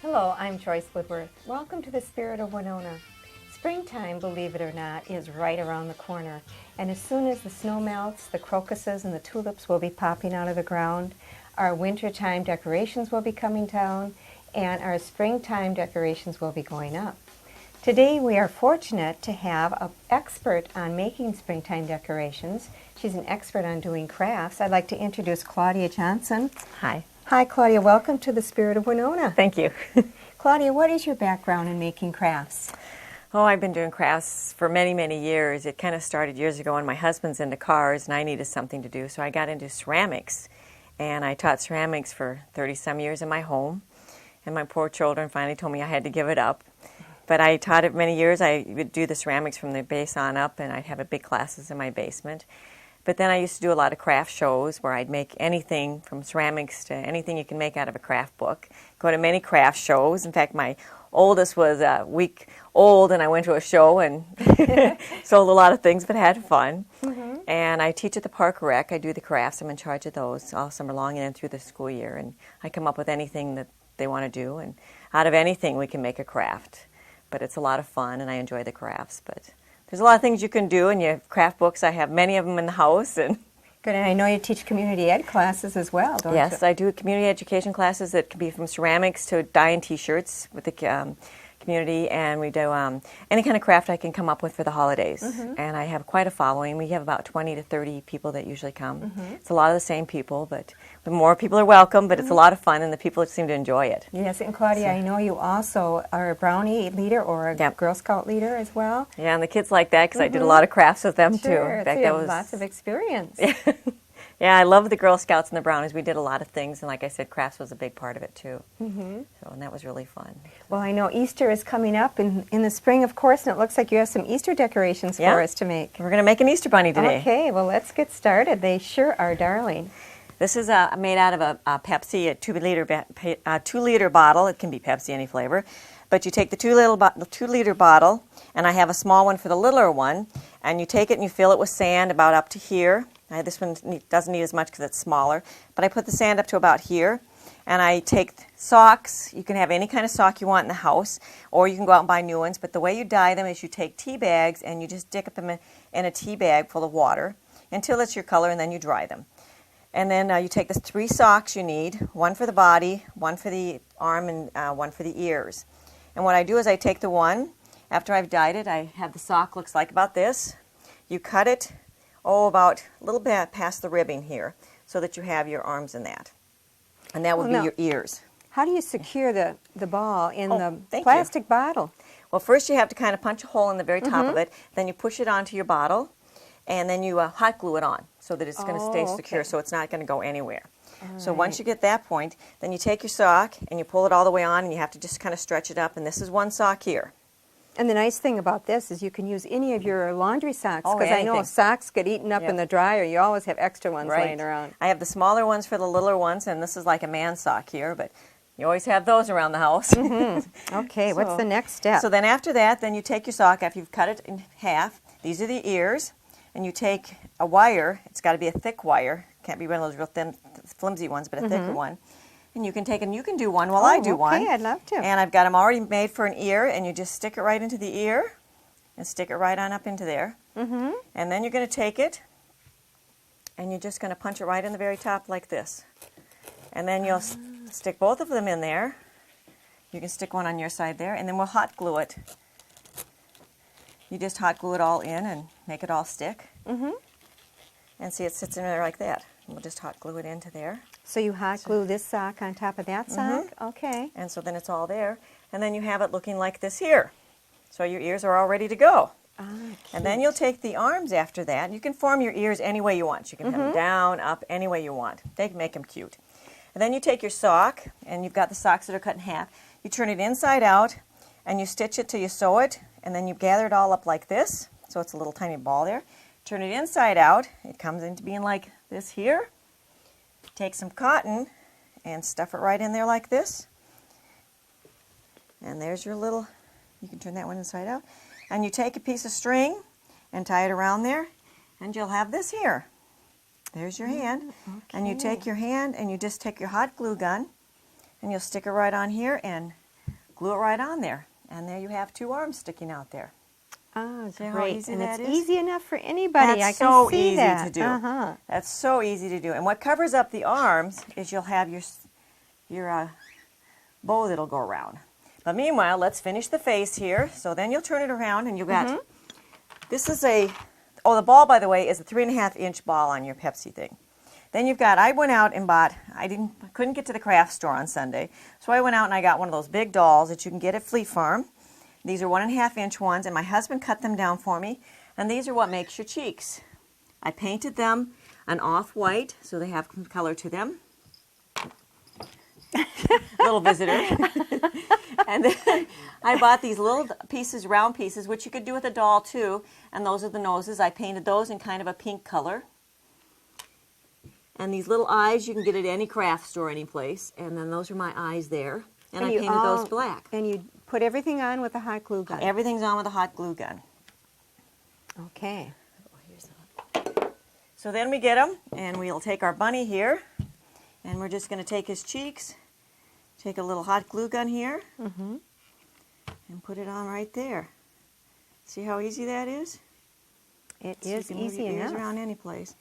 Hello, I'm Joyce Woodworth. Welcome to the Spirit of Winona. Springtime, believe it or not, is right around the corner. And as soon as the snow melts, the crocuses and the tulips will be popping out of the ground. Our wintertime decorations will be coming down, and our springtime decorations will be going up. Today we are fortunate to have an expert on making springtime decorations. She's an expert on doing crafts. I'd like to introduce Claudia Johnson. Hi. Hi, Claudia. Welcome to the Spirit of Winona. Thank you. Claudia, what is your background in making crafts? Oh, I've been doing crafts for many, many years. It kind of started years ago when my husband's into cars and I needed something to do, so I got into ceramics. And I taught ceramics for 30-some years in my home. And my poor children finally told me I had to give it up. But I taught it many years. I would do the ceramics from the base on up, and I'd have a big classes in my basement. But then I used to do a lot of craft shows where I'd make anything from ceramics to anything you can make out of a craft book. Go to many craft shows. In fact, my oldest was a week old, and I went to a show and sold a lot of things, but had fun. Mm-hmm. And I teach at the Park Rec. I do the crafts. I'm in charge of those all summer long and then through the school year. And I come up with anything that they want to do. And out of anything, we can make a craft. But it's a lot of fun, and I enjoy the crafts. But there's a lot of things you can do, and you have craft books. I have many of them in the house. And good, and I know you teach community ed classes as well, don't you? Yes, I do community education classes that can be from ceramics to dyeing T-shirts with the community, and we do any kind of craft I can come up with for the holidays. Mm-hmm. And I have quite a following. We have about 20 to 30 people that usually come. Mm-hmm. It's a lot of the same people, but the more people are welcome, but it's a lot of fun, and the people seem to enjoy it. Yes, and Claudia, I know you also are a Brownie leader or a Girl Scout leader as well. Yeah, and the kids like that because I did a lot of crafts with them too. In fact, so you have lots of experience. Yeah, I love the Girl Scouts and the Brownies. We did a lot of things, and like I said, crafts was a big part of it too. Mm-hmm. So, and that was really fun. Well, I know Easter is coming up in the spring, of course, and it looks like you have some Easter decorations for us to make. We're going to make an Easter bunny today. Okay, well, let's get started. They sure are darling. This is made out of a Pepsi, a 2-liter bottle. It can be Pepsi, any flavor. But you take the 2-liter bottle, and I have a small one for the littler one, and you take it and you fill it with sand about up to here. This one doesn't need as much because it's smaller, but I put the sand up to about here. And I take socks. You can have any kind of sock you want in the house, or you can go out and buy new ones. But the way you dye them is you take tea bags and you just dip them in a tea bag full of water until it's your color, and then you dry them. And then you take the 3 socks you need, one for the body, one for the arm, and one for the ears. And what I do is I take the one, after I've dyed it, I have the sock looks like about this. You cut it, about a little bit past the ribbing here, so that you have your arms in that. And that will be your ears. How do you secure the ball in the plastic bottle? Well, first you have to kind of punch a hole in the very top of it, then you push it onto your bottle, and then you hot glue it on so that it's going to stay secure, so it's not going to go anywhere. So once you get that point, then you take your sock and you pull it all the way on, and you have to just kind of stretch it up, and this is one sock here. And the nice thing about this is you can use any of your laundry socks, because I know socks get eaten up in the dryer. You always have extra ones laying around. I have the smaller ones for the littler ones, and this is like a man's sock here, but you always have those around the house. Mm-hmm. Okay, what's the next step? So then after that, then you take your sock, after you've cut it in half, these are the ears, and you take a wire. It's got to be a thick wire. Can't be one of those real thin, flimsy ones, but a thicker one. And you can take and you can do one while I do one. Okay, I'd love to. And I've got them already made for an ear, and you just stick it right into the ear and stick it right on up into there. Mm-hmm. And then you're going to take it and you're just going to punch it right in the very top like this. And then you'll stick both of them in there. You can stick one on your side there, and then we'll hot glue it. You just hot glue it all in and make it all stick. Mm-hmm. And see, it sits in there like that. And we'll just hot glue it into there. So you hot glue this sock on top of that sock? Mm-hmm. Okay. And so then it's all there. And then you have it looking like this here. So your ears are all ready to go. And then you'll take the arms after that. You can form your ears any way you want. You can have them down, up, any way you want. They can make them cute. And then you take your sock, and you've got the socks that are cut in half. You turn it inside out, and you stitch it till you sew it, and then you gather it all up like this. So it's a little tiny ball there. Turn it inside out. It comes into being like this here. take some cotton and stuff it right in there like this. And there's your little, you can turn that one inside out. And you take a piece of string and tie it around there, and you'll have this here. There's your hand. Okay. And you take your hand and you just take your hot glue gun and you'll stick it right on here and glue it right on there. And there you have 2 arms sticking out there. Oh, See how great. easy And that it's is? easy enough for anybody. That's I can so see easy that. to do. Uh-huh. That's so easy to do. And what covers up the arms is you'll have your bow that'll go around. But meanwhile, let's finish the face here. So then you'll turn it around and you've got, this is the ball, by the way, is a 3.5-inch ball on your Pepsi thing. Then you've got, I went out and bought, I couldn't get to the craft store on Sunday, so I went out and I got one of those big dolls that you can get at Fleet Farm. These are 1.5-inch ones, and my husband cut them down for me, and these are what makes your cheeks. I painted them an off-white, so they have some color to them. Little visitor. And then I bought these little pieces, round pieces, which you could do with a doll too, and those are the noses. I painted those in kind of a pink color. And these little eyes you can get at any craft store, any place. And then those are my eyes there. And I painted those black. And you put everything on with a hot glue gun. Everything's on with a hot glue gun. Okay. So then we get them, and we'll take our bunny here, and we're just going to take his cheeks, take a little hot glue gun here, and put it on right there. See how easy that is? It So is you can move easy your ears enough. around any place.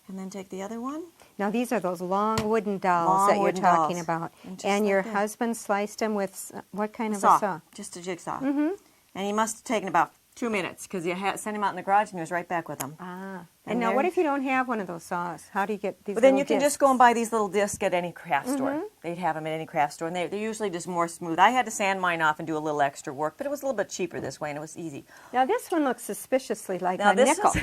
And then take the other one. Now these are those long wooden dolls Long that you're wooden talking dolls. about. And just And your like that. husband sliced them with what kind of Saw. a saw? Just a jigsaw. And he must have taken about 2 minutes because you sent him out in the garage and he was right back with them. Ah. And And now there- what if you don't have one of those saws? How do you get these But then little you can discs? just go and buy these little discs at any craft store. They'd have them at any craft store, and they're usually just more smooth. I had to sand mine off and do a little extra work, but it was a little bit cheaper this way, and it was easy. Now this one looks suspiciously like Now a this nickel.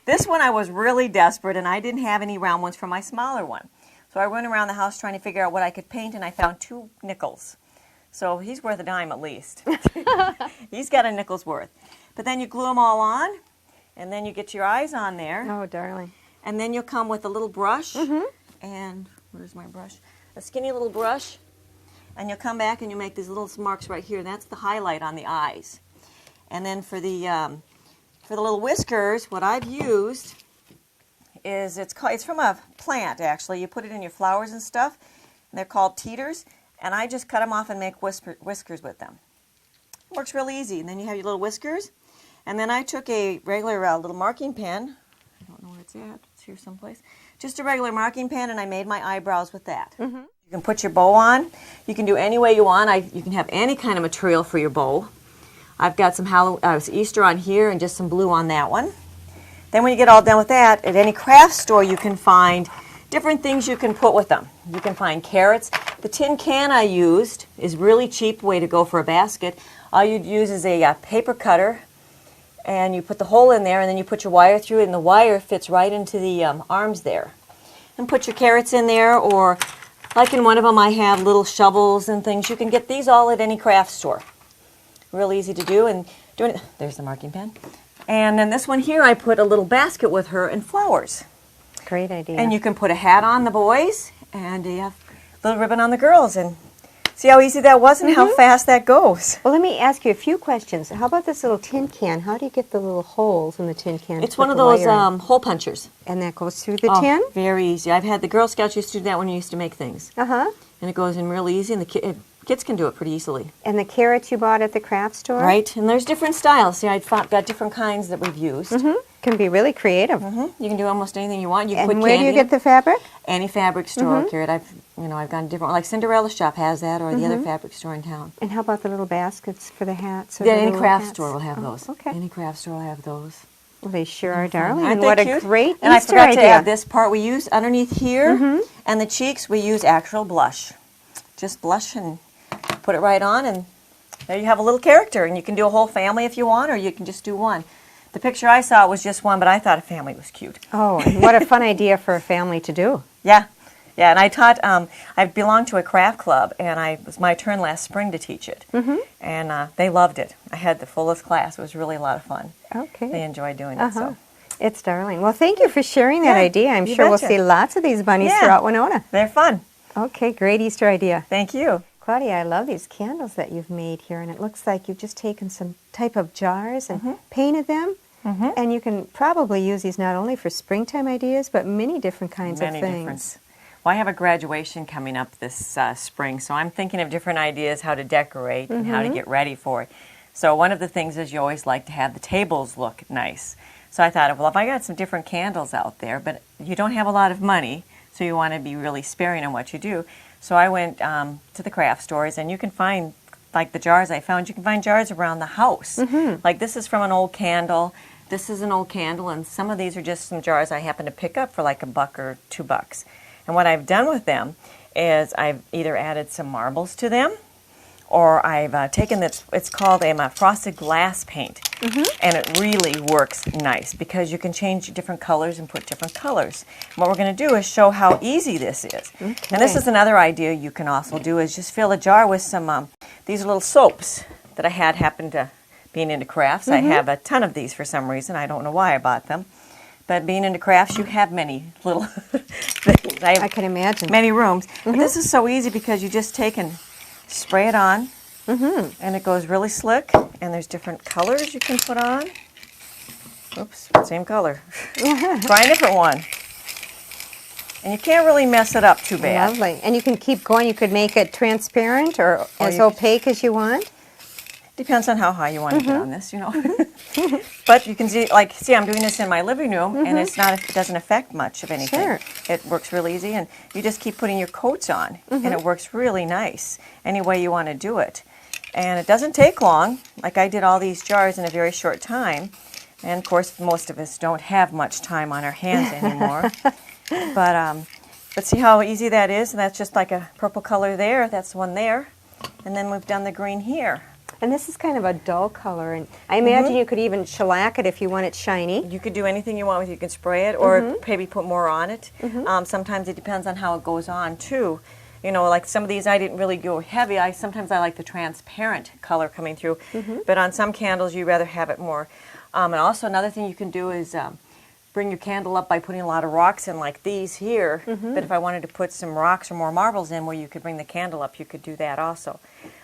This one I was really desperate, and I didn't have any round ones for my smaller one. So I went around the house trying to figure out what I could paint, and I found 2 nickels. So he's worth a dime at least. He's got a nickel's worth. But then you glue them all on, and then you get your eyes on there. Oh, darling. And then you'll come with a little brush, and where's my brush? A skinny little brush, and you'll come back and you make these little marks right here, and that's the highlight on the eyes. And then for the little whiskers, what I've used is it's from a plant actually. You put it in your flowers and stuff, and they're called teeters, and I just cut them off and make whiskers with them. It works really easy. And then you have your little whiskers, and then I took a regular little marking pen. I don't know where it's at. It's here someplace. Just a regular marking pen, and I made my eyebrows with that. You can put your bow on. You can do any way you want. You can have any kind of material for your bow. I've got some Easter on here and just some blue on that one. Then when you get all done with that, at any craft store you can find different things you can put with them. You can find carrots. The tin can I used is really cheap way to go for a basket. All you'd use is a paper cutter, and you put the hole in there, and then you put your wire through it, and the wire fits right into the arms there. And put your carrots in there, or like in one of them I have little shovels and things. You can get these all at any craft store. Real easy to do. And there's the marking pen. And then this one here, I put a little basket with her and flowers. Great idea. And you can put a hat on the boys, and you have a little ribbon on the girls. And see how easy that was and how fast that goes. Well, let me ask you a few questions. How about this little tin can? How do you get the little holes in the tin can? It's to put one of the those wire in? hole punchers. And that goes through the tin? Very easy. I've had the Girl Scouts used to do that when you used to make things. Uh-huh. And it goes in real easy, and the kids can do it pretty easily. And the carrots you bought at the craft store? Right, and there's different styles. See, I've got different kinds that we've used. Can be really creative. You can do almost anything you want. You can And put where do candy you in get the fabric? any fabric store. Carrot. I've gone different. Like Cinderella Shop has that, or the other fabric store in town. And how about the little baskets for the hats? Or Yeah, the any little craft hats? store will have Oh, those. okay. Any craft store will have those. Well, they sure are, darling. Aren't And they what cute? a great And I Easter forgot idea. to add this part we use underneath here, and the cheeks we use actual blush. Just blush and put it right on, and there you have a little character. And you can do a whole family if you want, or you can just do one. The picture I saw was just one, but I thought a family was cute. Oh, and what a fun idea for a family to do. Yeah, and I taught. I belonged to a craft club, and it was my turn last spring to teach it, and they loved it. I had the fullest class. It was really a lot of fun. Okay. They enjoyed doing it. So It's darling. Well, thank you for sharing that idea. I'm you sure we'll betcha. see lots of these bunnies Yeah. throughout Winona. They're fun. Okay, great Easter idea. Thank you. Claudia, I love these candles that you've made here, and it looks like you've just taken some type of jars and painted them. And you can probably use these not only for springtime ideas, but many different kinds of things. Well, I have a graduation coming up this spring, so I'm thinking of different ideas how to decorate and how to get ready for it. So one of the things is you always like to have the tables look nice. So I thought, well, if I got some different candles out there, but you don't have a lot of money, so you want to be really sparing on what you do. So I went to the craft stores, and you can find, like the jars I found, you can find jars around the house. Like this is from an old candle. This is an old candle, and some of these are just some jars I happened to pick up for like $1 or $2. And what I've done with them is I've either added some marbles to them, or I've taken this, it's called a frosted glass paint. And it really works nice because you can change different colors and put different colors. And what we're going to do is show how easy this is. And this is another idea you can also do is just fill a jar with some, these little soaps that I had happened to being into crafts. I have a ton of these for some reason. I don't know why I bought them. But being into crafts, you have many little things. I can imagine. Many rooms. But this is so easy because you just take and spray it on. And it goes really slick. And there's different colors you can put on. Oops, same color. Try a different one. And you can't really mess it up too bad. Lovely. And you can keep going. You could make it transparent or as opaque as you want. Depends on how high you want to get on this, you know. But you can see, like, I'm doing this in my living room, and it doesn't affect much of anything. Sure. It works really easy, and you just keep putting your coats on, and it works really nice any way you want to do it. And it doesn't take long. Like I did all these jars in a very short time, and of course most of us don't have much time on our hands anymore. But see how easy that is, and that's just like a purple color there. That's one there, and then we've done the green here. And this is kind of a dull color, and I imagine you could even shellac it if you want it shiny. You could do anything you want with it. You can spray it or maybe put more on it. Sometimes it depends on how it goes on, too. You know, like some of these I didn't really go heavy. Sometimes I like the transparent color coming through. But on some candles, you'd rather have it more. And also another thing you can do is bring your candle up by putting a lot of rocks in like these here. But if I wanted to put some rocks or more marbles in where you could bring the candle up, you could do that also.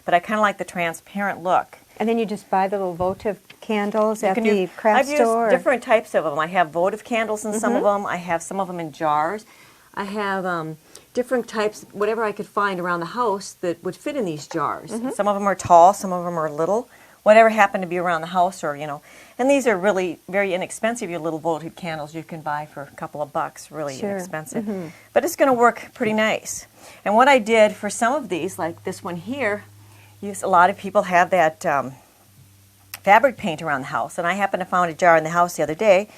But I kind of like the transparent look. And then you just buy the little votive candles at the craft I've store? I've used different types of them. I have votive candles in some of them. I have some of them in jars. I have different types, whatever I could find around the house that would fit in these jars. Some of them are tall, some of them are little. Whatever happened to be around the house, or, you know. And these are really very inexpensive, your little votive candles you can buy for a couple of bucks, really inexpensive. But it's going to work pretty nice. And what I did for some of these, like this one here, a lot of people have that fabric paint around the house. And I happened to find a jar in the house the other day,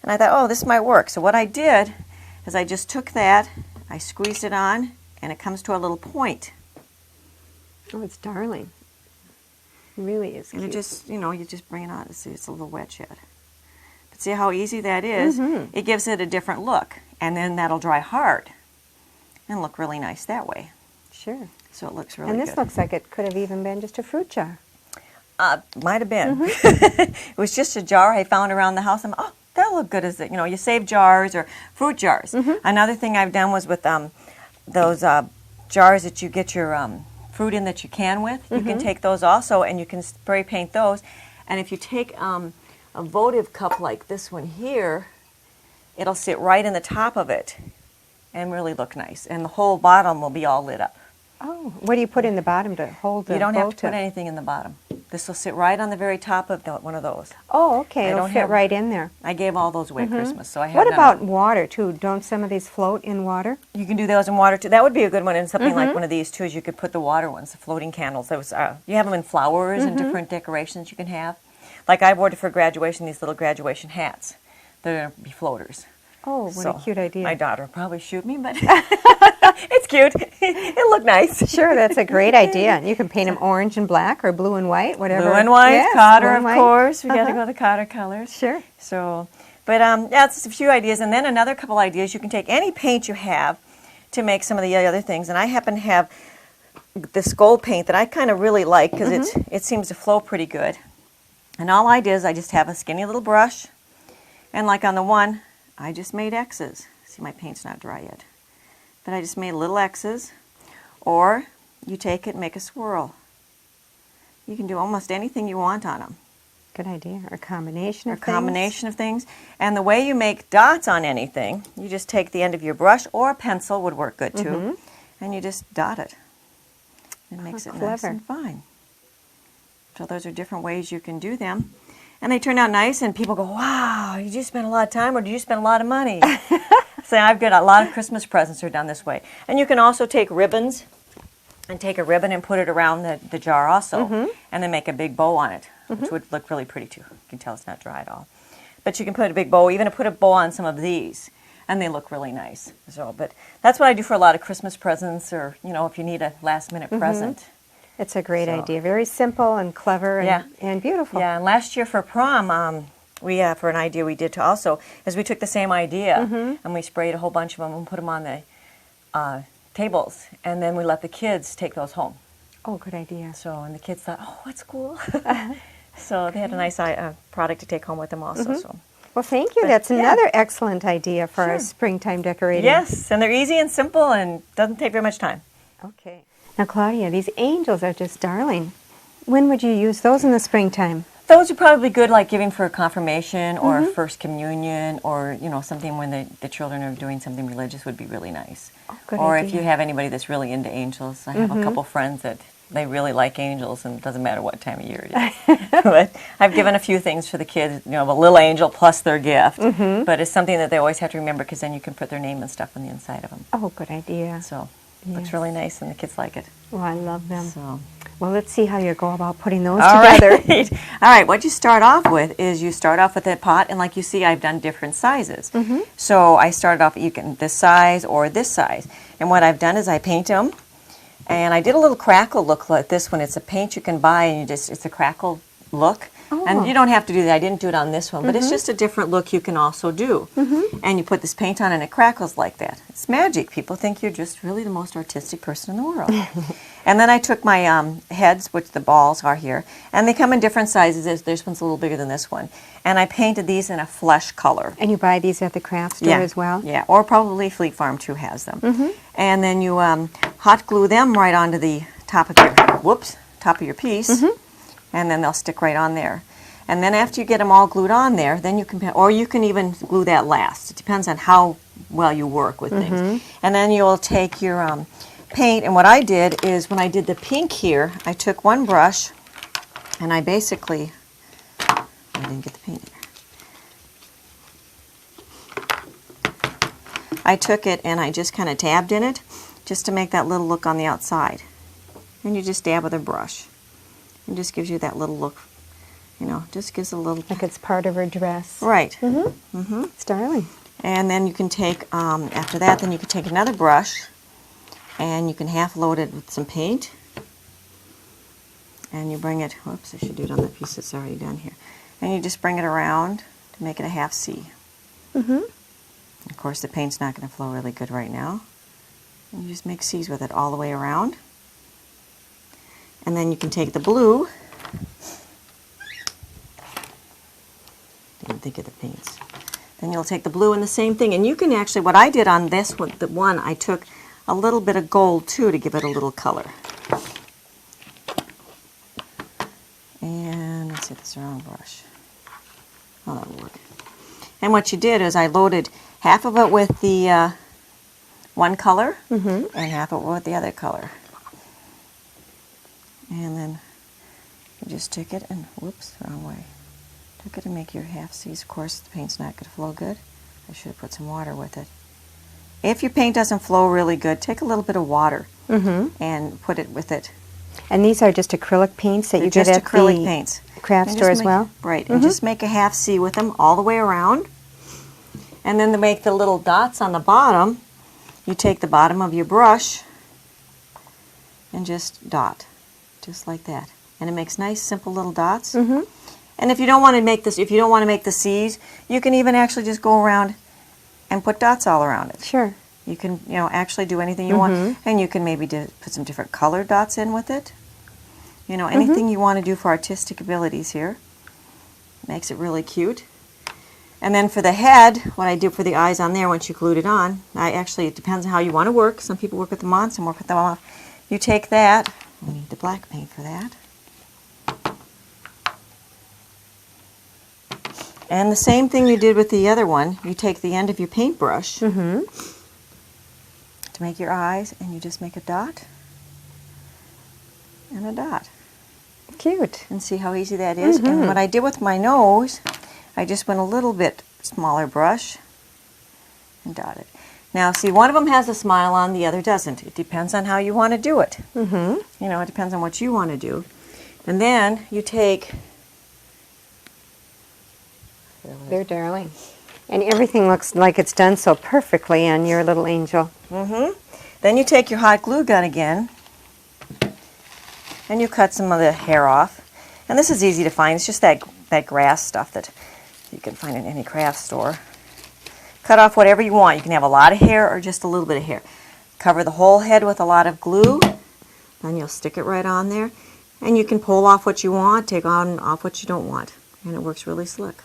and I thought, oh, this might work. So what I did is I just took that, I squeezed it on, and it comes to a little point. Oh, it's darling. It really is cute. And it just, you know, you just bring it on. See, it's a little wet yet. But see how easy that is? It gives it a different look. And then that'll dry hard and look really nice that way. Sure. So it looks really good. good. And this looks like it could have even been just a fruit jar. Might have been. It was just a jar I found around the house. I'm, oh, that'll look good as it. You know, you save jars or fruit jars. Another thing I've done was with those jars that you get your fruit in that you can with. You can take those also, and you can spray paint those. And if you take a votive cup like this one here, it'll sit right in the top of it and really look nice. And the whole bottom will be all lit up. Oh, what do you put in the bottom to hold the You don't have to votive? put anything in the bottom. This will sit right on the very top of one of those. Oh, okay. It'll fit right in there. I gave all those away at Christmas, so I have What them. about water, too? Don't some of these float in water? You can do those in water, too. That would be a good one in something like one of these, too, is you could put the water ones, the floating candles. Those, you have them in flowers and different decorations you can have. Like I ordered for graduation, these little graduation hats. They're going to be floaters. Oh, what a cute idea. My daughter will probably shoot me, but it's cute. It'll look nice. Sure, that's a great idea. You can paint them orange and black or blue and white, whatever. Blue and white, yes, Cotter, blue of and white. course. We got to go the Cotter colors. Sure. So, but yeah, it's just a few ideas. And then another couple ideas. You can take any paint you have to make some of the other things. And I happen to have this gold paint that I kind of really like because it seems to flow pretty good. And all I did is I just have a skinny little brush, And like on the one, I just made X's. See, my paint's not dry yet. But I just made little X's. Or you take it and make a swirl. You can do almost anything you want on them. Good idea. Or a combination of things. Or a combination of things. And the way you make dots on anything, you just take the end of your brush, or a pencil would work good too, and you just dot it. It makes it nice and fine. So those are different ways you can do them. And they turn out nice, and people go, wow, did you spend a lot of time, or did you spend a lot of money? So I've got a lot of Christmas presents are done this way. And you can also take ribbons, and take a ribbon and put it around the jar also, and then make a big bow on it, which would look really pretty too. You can tell it's not dry at all. But you can put a big bow, even put a bow on some of these, and they look really nice. So, but that's what I do for a lot of Christmas presents, or if you need a last-minute present. It's a great idea. Very simple and clever and beautiful. Yeah, and last year for prom, for an idea we did to also, is we took the same idea and we sprayed a whole bunch of them and put them on the tables, and then we let the kids take those home. Oh, good idea. So, and the kids thought, oh, that's cool. So they had a nice product to take home with them also. So. Well, thank you. That's another excellent idea for our springtime decorating. Yes, and they're easy and simple and doesn't take very much time. Okay. Now, Claudia, these angels are just darling. When would you use those in the springtime? Those are probably good, like giving for a confirmation or a first communion, or something when the children are doing something religious would be really nice. Oh, good or idea. If you have anybody that's really into angels. I have a couple friends that they really like angels, and it doesn't matter what time of year it is. But I've given a few things for the kids, a little angel plus their gift. But it's something that they always have to remember, because then you can put their name and stuff on the inside of them. Oh, good idea. So it looks really nice, and the kids like it. Well, I love them. So. Well, let's see how you go about putting those together. Right. All right, what you start off with is you start off with a pot, and like you see, I've done different sizes. So I started off, you can this size or this size. And what I've done is I paint them, and I did a little crackle look like this one. It's a paint you can buy, and it's a crackle look. And you don't have to do that. I didn't do it on this one, but it's just a different look you can also do. And you put this paint on, and it crackles like that. It's magic. People think you're just really the most artistic person in the world. And then I took my heads, which the balls are here, and they come in different sizes. This one's a little bigger than this one. And I painted these in a flesh color. And you buy these at the craft store as well? Yeah, or probably Fleet Farm too has them. And then you hot glue them right onto the top of your piece, and then they'll stick right on there. And then after you get them all glued on there, then you can, or you can even glue that last. It depends on how well you work with things. And then you'll take your paint, and what I did is when I did the pink here, I took one brush, and I basically, I didn't get the paint here. I took it and I just kind of tabbed in it, just to make that little look on the outside. And you just dab with a brush. It just gives you that little look, just gives a little... Like it's part of her dress. Right. It's darling. And then you can take, after that, then you can take another brush, and you can half load it with some paint. And you bring it, whoops, I should do it on the piece that's already done here. And you just bring it around to make it a half C. Of course, the paint's not going to flow really good right now. And you just make C's with it all the way around. And then you can take the blue. Didn't think of the paints. Then you'll take the blue and the same thing. And you can actually, what I did on this one, the one, I took a little bit of gold too to give it a little color. And let's see if it's the wrong brush. Oh, that'll work. And what you did is I loaded half of it with the one color and half of it with the other color. And then you just take it and, whoops, wrong way. Took it and make your half C's. Of course, the paint's not going to flow good. I should have put some water with it. If your paint doesn't flow really good, take a little bit of water and put it with it. And these are just acrylic paints that you get at acrylic the paints. craft store as well? Right, and just make a half C with them all the way around. And then to make the little dots on the bottom, you take the bottom of your brush and just dot, just like that. And it makes nice, simple little dots. And if you don't want to make this, if you don't want to make the C's, you can even actually just go around and put dots all around it. Sure. You can, actually do anything you want, and you can maybe put some different colored dots in with it. Anything you want to do for artistic abilities here. Makes it really cute. And then for the head, what I do for the eyes on there, once you glued it on, it depends on how you want to work. Some people work with them on, some work with them off. You take that, we need the black paint for that. And the same thing you did with the other one, you take the end of your paintbrush to make your eyes, and you just make a dot and a dot. Cute. And see how easy that is? And what I did with my nose, I just went a little bit smaller brush and dotted. Now, see, one of them has a smile on, the other doesn't. It depends on how you want to do it. You know, it depends on what you want to do. And then you take... They're darling. And everything looks like it's done so perfectly on your little angel. Then you take your hot glue gun again, and you cut some of the hair off. And this is easy to find. It's just that grass stuff that you can find in any craft store. Cut off whatever you want. You can have a lot of hair or just a little bit of hair. Cover the whole head with a lot of glue. Then you'll stick it right on there. And you can pull off what you want, take on off what you don't want. And it works really slick.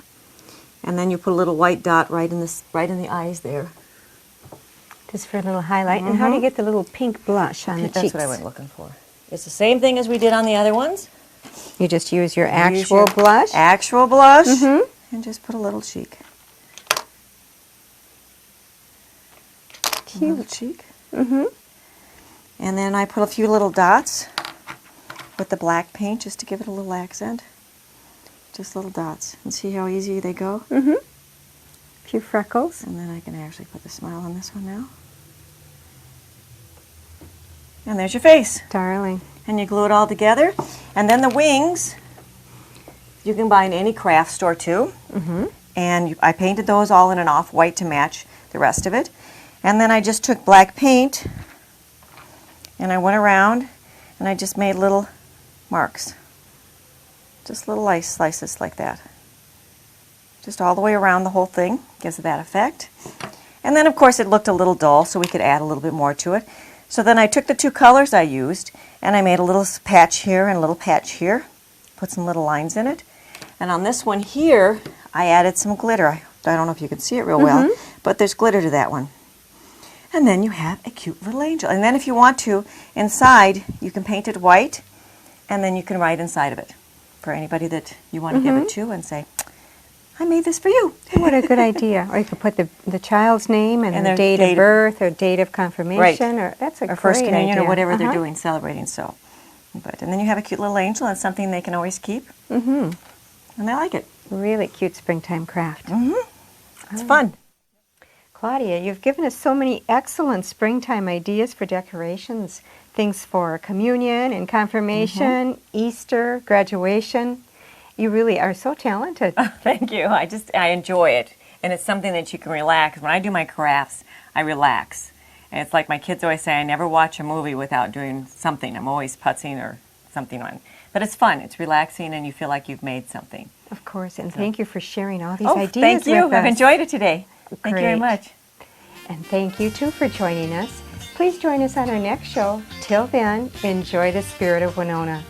And then you put a little white dot right in the eyes there. Just for a little highlight. And how do you get the little pink blush on the cheeks? That's what I went looking for. It's the same thing as we did on the other ones. You just use your actual blush? Actual blush. And just put a little cheek. Cute. A little cheek. And then I put a few little dots with the black paint just to give it a little accent. Just little dots. And see how easy they go? A few freckles. And then I can actually put the smile on this one now. And there's your face. Darling. And you glue it all together. And then the wings, you can buy in any craft store too. And I painted those all in an off-white to match the rest of it. And then I just took black paint and I went around and I just made little marks. Just little slices like that. Just all the way around the whole thing, gives it that effect. And then of course it looked a little dull, so we could add a little bit more to it. So then I took the two colors I used and I made a little patch here and a little patch here. Put some little lines in it. And on this one here, I added some glitter. I don't know if you can see it real well, but there's glitter to that one. And then you have a cute little angel. And then if you want to, inside, you can paint it white, and then you can write inside of it for anybody that you want to give it to and say, I made this for you. What a good idea. Or you could put the child's name and the date of birth or date of confirmation. Or that's a great first communion idea. or whatever they're doing, celebrating. So, and then you have a cute little angel and something they can always keep. And they like it. Really cute springtime craft. It's fun. Claudia, you've given us so many excellent springtime ideas for decorations. Things for communion and confirmation, Easter, graduation. You really are so talented. Thank you. I enjoy it. And it's something that you can relax. When I do my crafts, I relax. And it's like my kids always say, I never watch a movie without doing something. I'm always putzing or something on. But it's fun. It's relaxing and you feel like you've made something. Of course. And thank you for sharing all these ideas thank you. with us. I've enjoyed it today. Thank you very much. And thank you, too, for joining us. Please join us on our next show. Till then, enjoy the Spirit of Winona.